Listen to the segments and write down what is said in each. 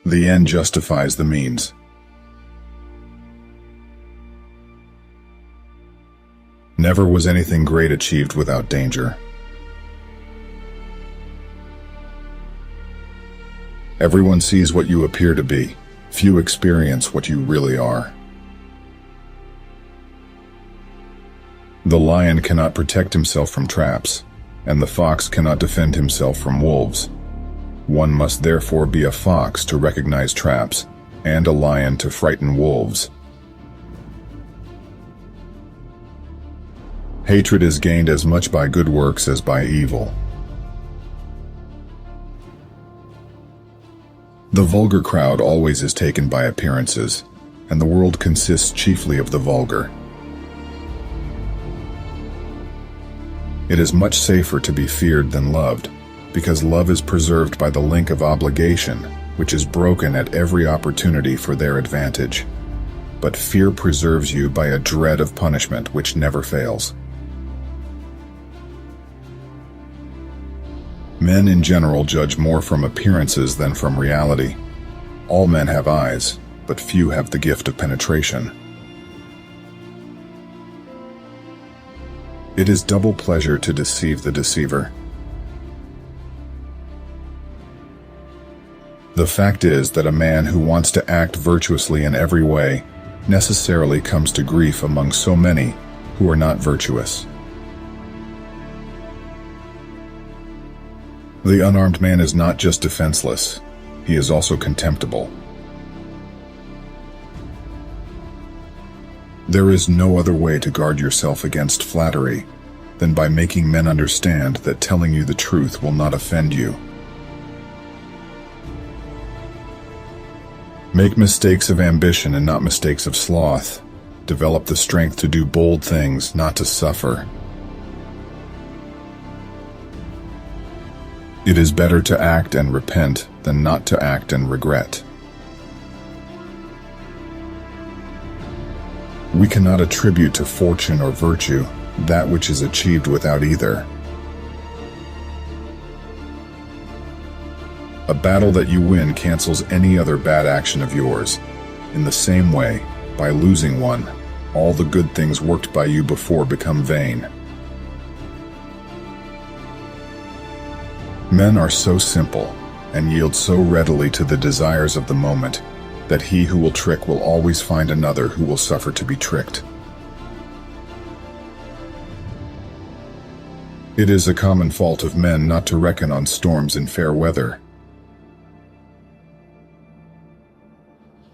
The end justifies the means. Never was anything great achieved without danger. Everyone sees what you appear to be. Few experience what you really are. The lion cannot protect himself from traps, and the fox cannot defend himself from wolves. One must therefore be a fox to recognize traps, and a lion to frighten wolves. Hatred is gained as much by good works as by evil. The vulgar crowd always is taken by appearances, and the world consists chiefly of the vulgar. It is much safer to be feared than loved, because love is preserved by the link of obligation, which is broken at every opportunity for their advantage. But fear preserves you by a dread of punishment which never fails. Men in general judge more from appearances than from reality. All men have eyes, but few have the gift of penetration. It is double pleasure to deceive the deceiver. The fact is that a man who wants to act virtuously in every way necessarily comes to grief among so many who are not virtuous. The unarmed man is not just defenseless, he is also contemptible. There is no other way to guard yourself against flattery than by making men understand that telling you the truth will not offend you. Make mistakes of ambition and not mistakes of sloth. Develop the strength to do bold things, not to suffer. It is better to act and repent than not to act and regret. We cannot attribute to fortune or virtue that which is achieved without either. A battle that you win cancels any other bad action of yours. In the same way, by losing one, all the good things worked by you before become vain. Men are so simple and yield so readily to the desires of the moment that he who will trick will always find another who will suffer to be tricked. It is a common fault of men not to reckon on storms in fair weather.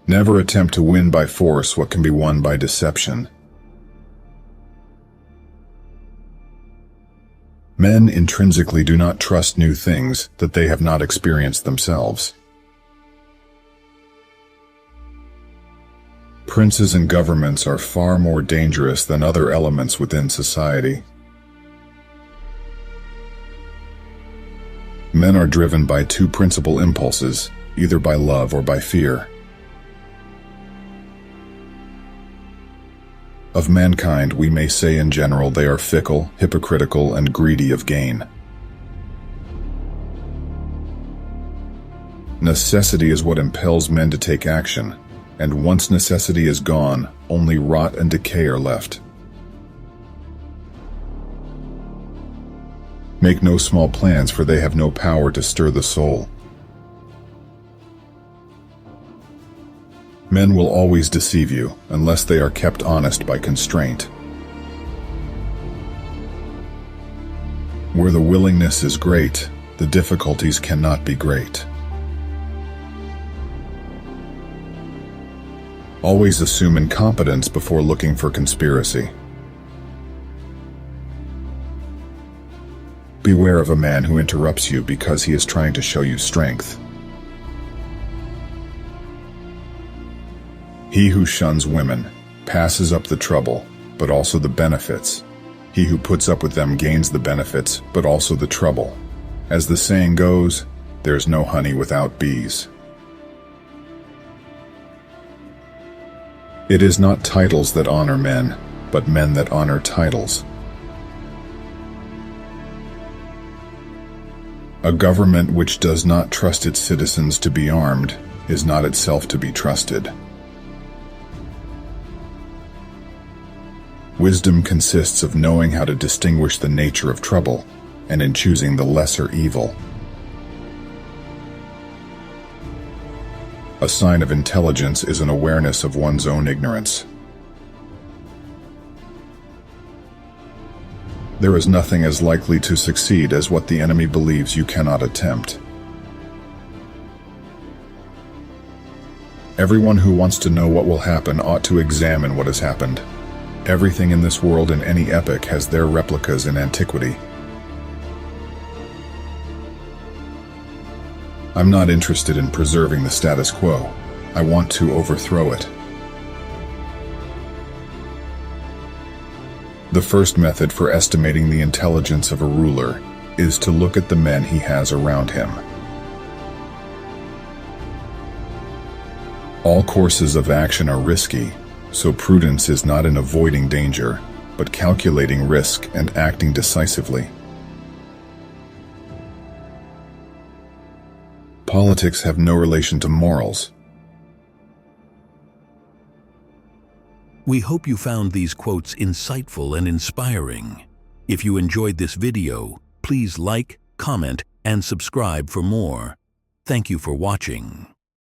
Never attempt to win by force what can be won by deception. Men intrinsically do not trust new things that they have not experienced themselves. Princes and governments are far more dangerous than other elements within society. Men are driven by two principal impulses, either by love or by fear. Of mankind, we may say in general they are fickle, hypocritical, and greedy of gain. Necessity is what impels men to take action, and once necessity is gone, only rot and decay are left. Make no small plans, for they have no power to stir the soul. Men will always deceive you, unless they are kept honest by constraint. Where the willingness is great, the difficulties cannot be great. Always assume incompetence before looking for conspiracy. Beware of a man who interrupts you because he is trying to show you strength. He who shuns women passes up the trouble, but also the benefits. He who puts up with them gains the benefits, but also the trouble. As the saying goes, there's no honey without bees. It is not titles that honor men, but men that honor titles. A government which does not trust its citizens to be armed is not itself to be trusted. Wisdom consists of knowing how to distinguish the nature of trouble, and in choosing the lesser evil. A sign of intelligence is an awareness of one's own ignorance. There is nothing as likely to succeed as what the enemy believes you cannot attempt. Everyone who wants to know what will happen ought to examine what has happened. Everything in this world in any epoch has their replicas in antiquity. I'm not interested in preserving the status quo. I want to overthrow it. The first method for estimating the intelligence of a ruler is to look at the men he has around him. All courses of action are risky, so prudence is not in avoiding danger, but calculating risk and acting decisively. Politics have no relation to morals. We hope you found these quotes insightful and inspiring. If you enjoyed this video, please like, comment, and subscribe for more. Thank you for watching.